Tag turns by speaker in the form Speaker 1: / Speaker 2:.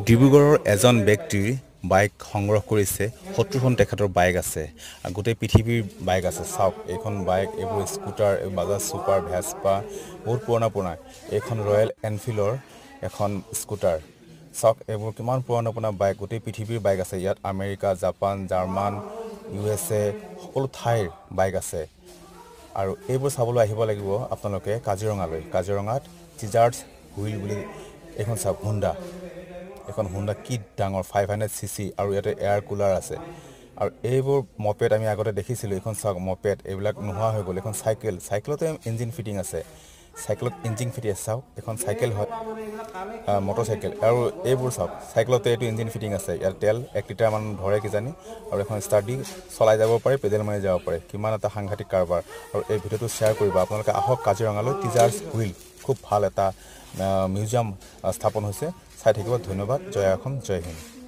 Speaker 1: ডিব্ৰুগড়ৰ এজন ব্যক্তিৰ বাইক সংগ্ৰহ কৰিছে 70খন তেখেতৰ বাইক আছে গোটেই পৃথিৱীৰ বাইক আছে চাওক এইখন বাইক এইবোৰ স্কুটাৰ বাজাজ সুপাৰ ভেস্পা বহুত পুৰণা এইখন ৰয়েল এনফিল্ডৰ এখন স্কুটাৰ চাওক এইবোৰ কিমান পুৰণা বাইক গোটেই পৃথিৱীৰ বাইক আছে ইয়াত আমেৰিকা জাপান জাৰ্মান USA সকলো ঠাইৰ বাইক আছে আৰু এইবোৰ চাবলৈ আহিব লাগিব আপোনালোকে কাজিৰঙাত টিজাৰ্ছ হুইল বুলি এখন চাওক এখন হুন্ডা কি ডাঙৰ 500cc আৰু ইয়াতে এয়াৰ কুলাৰ আছে আৰু এইবোৰ মপেড আমি আগতে দেখিছিলোঁ এখন চাওক মপেড এইবিলাক নোহোৱা হৈ গ'ল এখন চাইকেলতে ইঞ্জিন ফিটিং আছে চাইকেলত ইঞ্জিন ফিটিং আছে চাওক এখন চাইকেল হয় মটৰচাইকেল আৰু এইবোৰ চাওক চাইকেলতে এইটো ইঞ্জিন ফিটিং আছে ইয়াত তেল 1 লিটাৰ মান ধৰে কিজানি আৰু এখন ষ্টাৰ্ট দি চলাই যাব পাৰে পেডেল মাৰি যাব পাৰে কিমান এটা সাংঘাতিক কাৰবাৰ আৰু এই ভিডিঅ'টো শ্বেয়াৰ কৰিব আপোনালোকে আহক কাজিৰঙালৈ টিজাৰ্ছ হুইল খুব ভাল এটা মিউজিয়াম স্থাপন হৈছে চাই থাকিব ধন্যবাদ জয় অসম জয় হিন্দ